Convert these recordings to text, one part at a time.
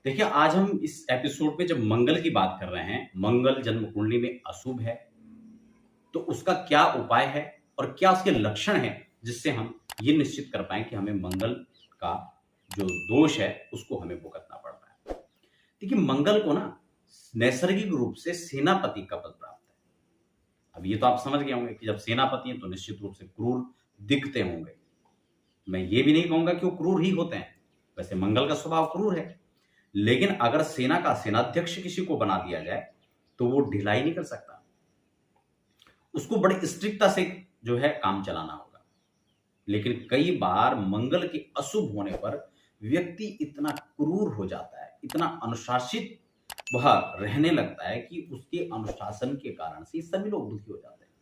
देखिए, आज हम इस एपिसोड में जब मंगल की बात कर रहे हैं, मंगल जन्म कुंडली में अशुभ है, तो उसका क्या उपाय है और क्या उसके लक्षण हैं, जिससे हम ये निश्चित कर पाएँ कि हमें मंगल का जो दोष है, उसको हमें भुगतना पड़ रहा है। देखिए, मंगल को ना नैसर्गिक रूप से सेनापति का पद प्राप्त है। अब ये तो आप समझ गए होंगे कि जब सेनापति हैं, तो निश्चित रूप से क्रूर दिखते होंगे। मैं ये भी नहीं कहूँगा कि वो क्रूर ही होते हैं, वैसे मंगल का स्वभाव क्रूर है। लेकिन अगर सेना का सेनाध्यक्ष किसी को बना दिया जाए, तो वो ढिलाई नहीं कर सकता। उसको बड़ी स्ट्रिक्टता से जो है काम चलाना होगा। लेकिन कई बार मंगल के अशुभ होने पर व्यक्ति इतना क्रूर हो जाता है, इतना अनुशासित वह रहने लगता है कि उसके अनुशासन के कारण से सभी लोग दुखी हो जाते हैं।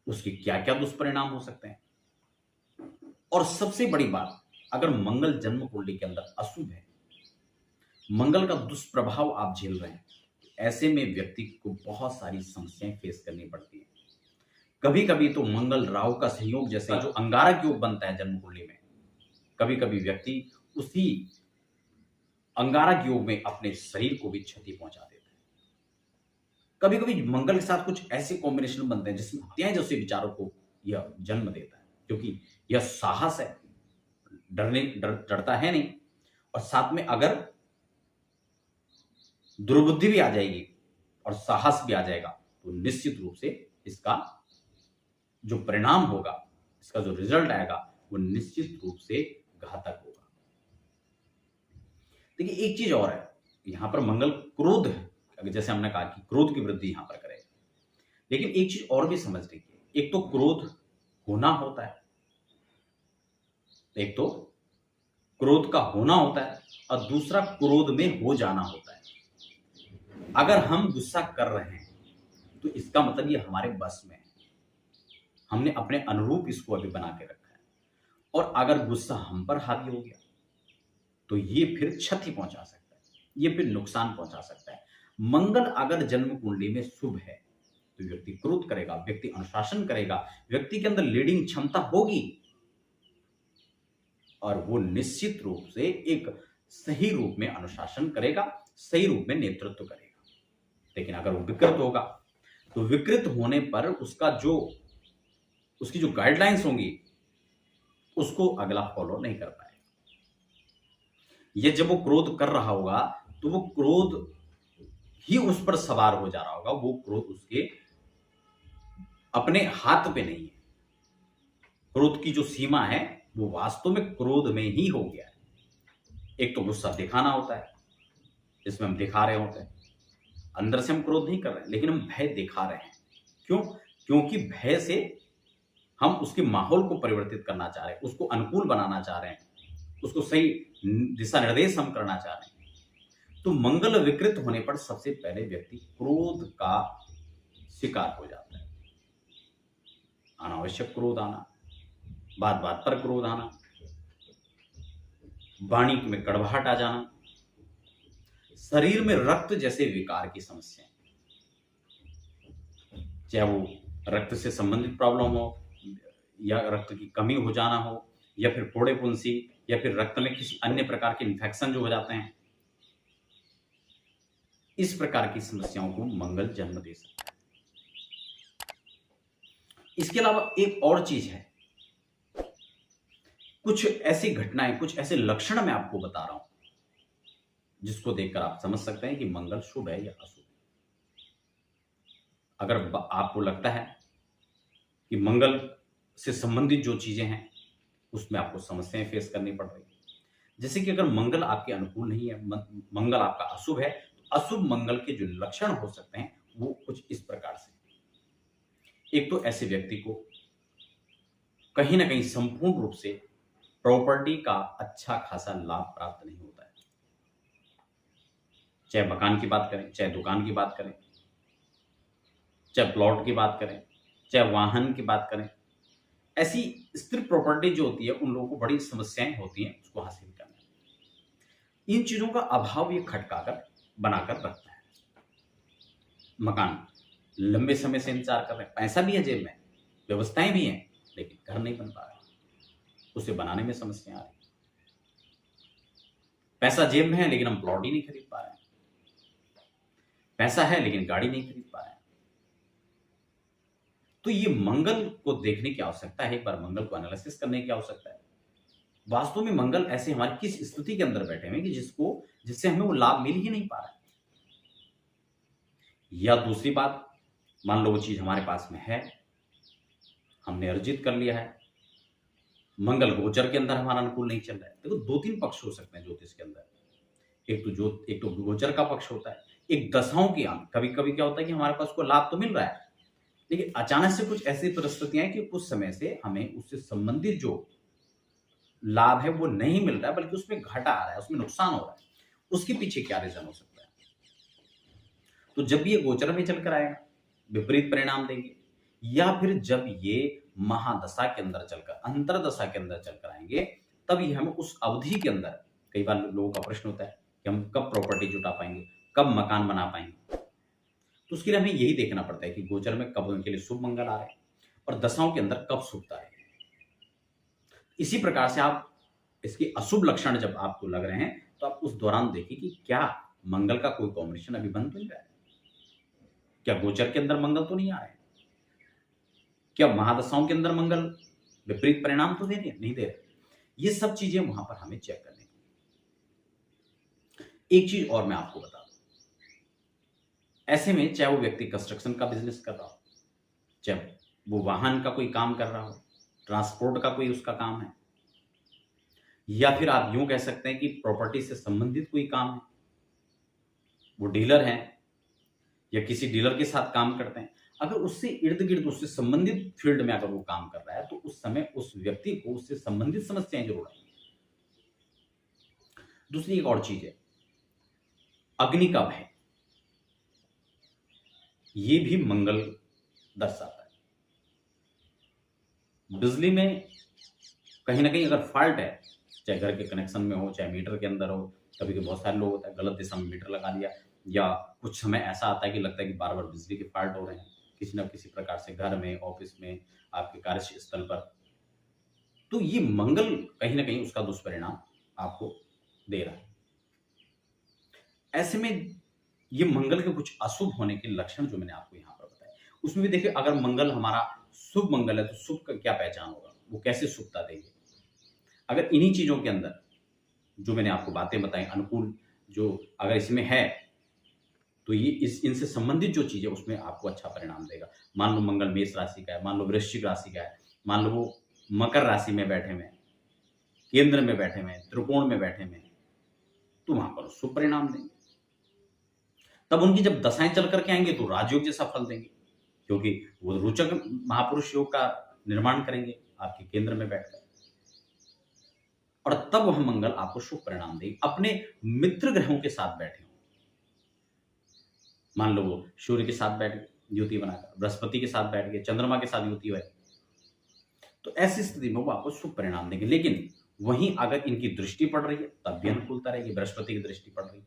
उसके क्या-क्या दुष्परिणाम हो सकते हैं? और सबसे बड़ी बात, अगर मंगल जन्म कुंडली के अंदर अशुभ है, मंगल का दुष्प्रभाव आप झेल रहे हैं, ऐसे में व्यक्ति को बहुत सारी समस्याएं फेस करनी पड़ती है। कभी कभी तो मंगल राहु का संयोग जैसे जो अंगारक योग बनता है जन्म कुंडली में, कभी कभी व्यक्ति उसी अंगारक योग में अपने शरीर को भी क्षति पहुंचा देता है। कभी कभी मंगल के साथ कुछ ऐसे कॉम्बिनेशन बनते हैं जिसमें हत्याएं जैसे विचारों को यह जन्म देता है, क्योंकि यह साहस है, डरता है नहीं। और साथ में अगर दुर्बुद्धि भी आ जाएगी और साहस भी आ जाएगा, तो निश्चित रूप से इसका जो परिणाम होगा, इसका जो रिजल्ट आएगा, वो निश्चित रूप से घातक होगा। देखिए, एक चीज और है, यहां पर मंगल क्रोध है, अगर जैसे हमने कहा कि क्रोध की वृद्धि यहां पर करेगा। लेकिन एक चीज और भी समझ लीजिए, एक तो क्रोध होना होता है, एक तो क्रोध का होना होता है और दूसरा क्रोध में हो जाना होता है। अगर हम गुस्सा कर रहे हैं, तो इसका मतलब ये हमारे बस में है, हमने अपने अनुरूप इसको अभी बना के रखा है। और अगर गुस्सा हम पर हावी हो गया, तो ये फिर क्षति पहुंचा सकता है, ये फिर नुकसान पहुंचा सकता है। मंगल अगर जन्म कुंडली में शुभ है, तो व्यक्ति क्रोध करेगा, व्यक्ति अनुशासन करेगा, व्यक्ति के अंदर लीडिंग क्षमता होगी और वो निश्चित रूप से एक सही रूप में अनुशासन करेगा, सही रूप में नेतृत्व करेगा। लेकिन अगर वो विकृत होगा, तो विकृत होने पर उसकी जो गाइडलाइंस होंगी, उसको अगला फॉलो नहीं कर पाएगा। ये जब वो क्रोध कर रहा होगा, तो वो क्रोध ही उस पर सवार हो जा रहा होगा, वो क्रोध उसके अपने हाथ पे नहीं है। क्रोध की जो सीमा है, वो वास्तव में क्रोध में ही हो गया है। एक तो गुस्सा दिखाना होता है, जिसमें हम दिखा रहे होते हैं, अंदर से हम क्रोध नहीं कर रहे हैं, लेकिन हम भय दिखा रहे हैं। क्यों? क्योंकि भय से हम उसके माहौल को परिवर्तित करना चाह रहे हैं, उसको अनुकूल बनाना चाह रहे हैं, उसको सही दिशा निर्देश हम करना चाह रहे हैं। तो मंगल विकृत होने पर सबसे पहले व्यक्ति क्रोध का शिकार हो जाता है। अनावश्यक क्रोध आना, बात बात पर क्रोध आना, वाणी में कड़वाहट आ जाना, शरीर में रक्त जैसे विकार की समस्या, चाहे वो रक्त से संबंधित प्रॉब्लम हो, या रक्त की कमी हो जाना हो, या फिर फोड़े फुंसी, या फिर रक्त में किसी अन्य प्रकार के इन्फेक्शन जो हो जाते हैं, इस प्रकार की समस्याओं को मंगल जन्म दे सकता है। इसके अलावा एक और चीज है, कुछ ऐसी घटनाएं, कुछ ऐसे लक्षण मैं आपको बता रहा हूं, जिसको देखकर आप समझ सकते हैं कि मंगल शुभ है या अशुभ। अगर आपको लगता है कि मंगल से संबंधित जो चीजें हैं, उसमें आपको समस्याएं फेस करनी पड़ रही है, जैसे कि अगर मंगल आपके अनुकूल नहीं है, मंगल आपका अशुभ है, तो अशुभ मंगल के जो लक्षण हो सकते हैं, वो कुछ इस प्रकार से। एक तो ऐसे व्यक्ति को कहीं ना कहीं संपूर्ण रूप से प्रॉपर्टी का अच्छा खासा लाभ प्राप्त नहीं होता है। चाहे मकान की बात करें, चाहे दुकान की बात करें, चाहे प्लॉट की बात करें, चाहे वाहन की बात करें, ऐसी स्थिर प्रॉपर्टी जो होती है, उन लोगों को बड़ी समस्याएं होती हैं उसको हासिल करने में। इन चीजों का अभाव ये खटकाकर बनाकर रखता है। मकान लंबे समय से इंतजार कर रहे हैं, पैसा भी है जेब में, व्यवस्थाएं भी हैं, लेकिन घर नहीं बन पा रहा, उसे बनाने में समस्या आ रही। पैसा जेब में है लेकिन हम प्लॉट ही नहीं खरीद पा रहे हैं, पैसा है लेकिन गाड़ी नहीं खरीद पा रहे हैं। तो ये मंगल को देखने की आवश्यकता है, एक बार मंगल को एनालिसिस करने की आवश्यकता है। वास्तव में मंगल ऐसे हमारी किस स्थिति के अंदर बैठे हैं कि जिससे हमें वो लाभ मिल ही नहीं पा रहा है। या दूसरी बात, मान लो वो चीज हमारे पास में है, हमने अर्जित कर लिया है, मंगल गोचर के अंदर हमारा अनुकूल नहीं चल रहा है। देखो, दो तीन पक्ष हो सकते हैं ज्योतिष के अंदर। एक तो गोचर का पक्ष होता है, एक दशाओं की अंक। कभी कभी क्या होता है कि हमारे पास को लाभ तो मिल रहा है, लेकिन अचानक से कुछ ऐसी परिस्थितियां हैं कि उस समय से हमें उससे संबंधित जो लाभ है वो नहीं मिल रहा है, बल्कि उसमें घाटा आ रहा है, उसमें नुकसान हो रहा है। उसके पीछे क्या रीजन हो सकता है? तो जब ये गोचर में चलकर आएगा विपरीत परिणाम देंगे, या फिर जब ये महादशा के अंदर चलकर, अंतरदशा के अंदर चलकर आएंगे, तब ये हमें उस अवधि के अंदर, कई बार लोगों का प्रश्न होता है कि हम कब प्रॉपर्टी जुटा पाएंगे, कब मकान बना पाएंगे। तो उसके लिए हमें यही देखना पड़ता है कि गोचर में कब उनके लिए शुभ मंगल आ रहे हैं और दशाओं के अंदर कब शुभता है। इसी प्रकार से आप इसके अशुभ लक्षण जब आपको लग रहे हैं तो आप उस दौरान देखिए कि क्या मंगल का कोई कॉम्बिनेशन अभी बन तो नहीं रहा है, क्या गोचर के अंदर मंगल तो नहीं आ रहे हैं, क्या महादशाओं के अंदर मंगल विपरीत परिणाम तो नहीं दे रहे। ये सब चीजें वहां पर हमें चेक करने की। एक चीज और मैं आपको बता दूं, ऐसे में चाहे वो व्यक्ति कंस्ट्रक्शन का बिजनेस कर रहा हो, चाहे वो वाहन का कोई काम कर रहा हो, ट्रांसपोर्ट का कोई उसका काम है, या फिर आप यूं कह सकते हैं कि प्रॉपर्टी से संबंधित कोई काम है, वो डीलर हैं या किसी डीलर के साथ काम करते हैं, अगर उससे इर्द गिर्द, उससे संबंधित फील्ड में अगर वो काम कर रहा है, तो उस समय उस व्यक्ति को उससे संबंधित समस्याएं जरूर आएंगी। दूसरी एक और चीज है, अग्नि का भय, ये भी मंगल दर्शाता है। बिजली में कहीं ना कहीं अगर फॉल्ट है, चाहे घर के कनेक्शन में हो, चाहे मीटर के अंदर हो, कभी कभी बहुत सारे लोग होता है गलत दिशा में मीटर लगा दिया, या कुछ समय ऐसा आता है कि लगता है कि बार बार बिजली के फॉल्ट हो रहे हैं किसी न किसी प्रकार से, घर में, ऑफिस में, आपके कार्यस्थल पर। तो ये मंगल कहीं ना कहीं उसका दुष्परिणाम आपको दे रहा है। ऐसे में ये मंगल के कुछ अशुभ होने के लक्षण जो मैंने आपको यहां पर बताए, उसमें भी देखिए, अगर मंगल हमारा शुभ मंगल है तो शुभ का क्या पहचान होगा, वो कैसे शुभता देंगे। अगर इन्हीं चीजों के अंदर जो मैंने आपको बातें बताई अनुकूल, जो अगर इसमें है, तो ये इनसे संबंधित जो चीज है उसमें आपको अच्छा परिणाम देगा। मान लो मंगल मेष राशि का है, मान लो वृश्चिक राशि का है, मान लो वो मकर राशि में बैठे हुए, केंद्र में बैठे हुए, त्रिकोण में बैठे हुए, तो वहां पर शुभ परिणाम देंगे। तब उनकी जब दशाएं चल करके आएंगे तो राजयोग जैसा फल देंगे, क्योंकि वो रोचक महापुरुष योग का निर्माण करेंगे आपके केंद्र में बैठकर, और तब वह मंगल आपको शुभ परिणाम देगी। अपने मित्र ग्रहों के साथ बैठे हो, मान लो वो सूर्य के साथ बैठ युति बनाकर, बृहस्पति के साथ बैठ गए, चंद्रमा के साथ युति है, तो ऐसी स्थिति में वो आपको शुभ परिणाम देंगे। लेकिन वहीं अगर इनकी दृष्टि पड़ रही है तब भी अनुकूलता रहेगी। बृहस्पति की दृष्टि पड़ रही है,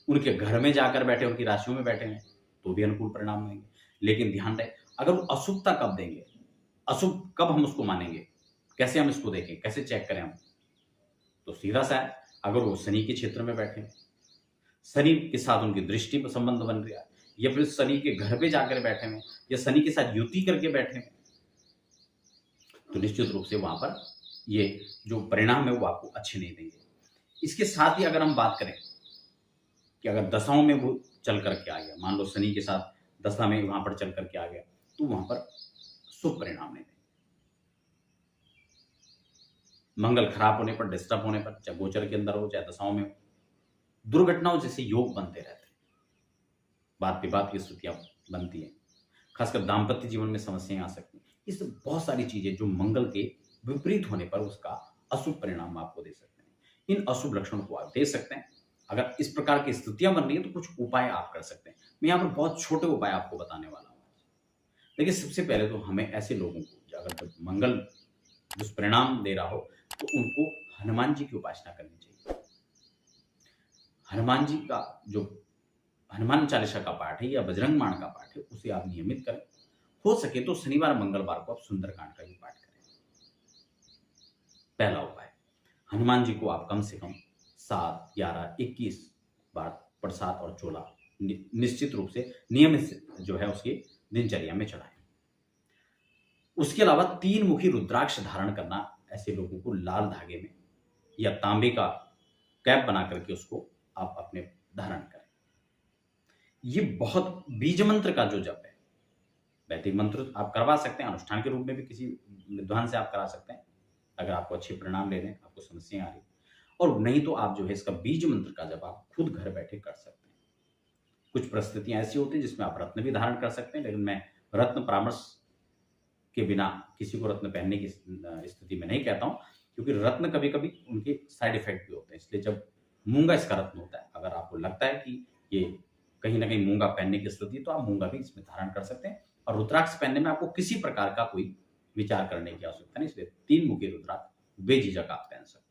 उनके घर में जाकर बैठे, उनकी राशियों में बैठे हैं, तो भी अनुकूल परिणाम देंगे। लेकिन ध्यान रहे, अगर वो अशुभता कब देंगे, अशुभ कब हम उसको मानेंगे, कैसे हम इसको देखें, कैसे चेक करें हम, तो सीधा सा है, अगर वो शनि के क्षेत्र में बैठे हैं, शनि के साथ उनकी दृष्टि पर संबंध बन रहा है, या फिर शनि के घर पे जाकर बैठे हैं, या शनि के साथ युति करके बैठे हैं, तो निश्चित रूप से वहां पर ये जो परिणाम है वो आपको अच्छे नहीं देंगे। इसके साथ ही अगर हम बात करें कि अगर दशाओं में वो चल करके आ गया, मान लो शनि के साथ दशा में वहां पर चल करके आ गया, तो वहां पर शुभ परिणाम नहीं देंगे। मंगल खराब होने पर, डिस्टर्ब होने पर, चाहे गोचर के अंदर हो चाहे दशाओं में हो, दुर्घटनाओं जैसे योग बनते रहते हैं, बात विवाद की स्थितियां बनती हैं, खासकर दाम्पत्य जीवन में समस्याएं आ सकती हैं। इस बहुत सारी चीजें जो मंगल के विपरीत होने पर उसका अशुभ परिणाम आपको दे सकते हैं। इन अशुभ लक्षणों को आप दे सकते हैं। अगर इस प्रकार की स्थितियां बन रही है तो कुछ उपाय आप कर सकते हैं। मैं यहाँ पर बहुत छोटे उपाय आपको बताने वाला हूँ। लेकिन सबसे पहले तो हमें ऐसे लोगों को, अगर मंगल दुष्परिणाम दे रहा हो, तो उनको हनुमान जी की उपासना करनी चाहिए। हनुमान जी का जो हनुमान चालीसा का पाठ है या बजरंग बाण का पाठ है, उसे आप नियमित करें। हो सके तो शनिवार मंगलवार को आप सुंदरकांड का भी पाठ करें, पहला उपाय। हनुमान जी को आप कम से कम 7, 11, 21 बार प्रसाद और चोला निश्चित रूप से नियमित जो है उसकी दिनचर्या में चढ़ाएं। उसके अलावा 3 मुखी रुद्राक्ष धारण करना ऐसे लोगों को लाल धागे में या तांबे का कैप बना करके उसको आप अपने धारण करें। ये बहुत बीज मंत्र का जो जप है, वैदिक मंत्र आप करवा सकते हैं, अनुष्ठान के रूप में भी किसी विद्वान से आप करा सकते हैं अगर आपको अच्छे परिणाम ले रहे हैं, आपको समस्याएं आ रही, और नहीं तो आप जो है इसका बीज मंत्र का जप आप खुद घर बैठे कर सकते हैं। कुछ परिस्थितियां ऐसी होती हैं जिसमें आप रत्न भी धारण कर सकते हैं, लेकिन मैं रत्न परामर्श के बिना किसी को रत्न पहनने की स्थिति में नहीं कहता हूं, क्योंकि रत्न कभी कभी उनके साइड इफेक्ट भी होते हैं। इसलिए जब मूंगा इसका रत्न होता है, अगर आपको लगता है कि ये कहीं ना कहीं मूंगा पहनने की स्थिति, तो आप मूंगा भी इसमें धारण कर सकते हैं। और रुद्राक्ष पहनने में आपको किसी प्रकार का कोई विचार करने की आवश्यकता नहीं, इसलिए 3 मुखी रुद्राक्ष बेझिझक आप पहन सकते हैं।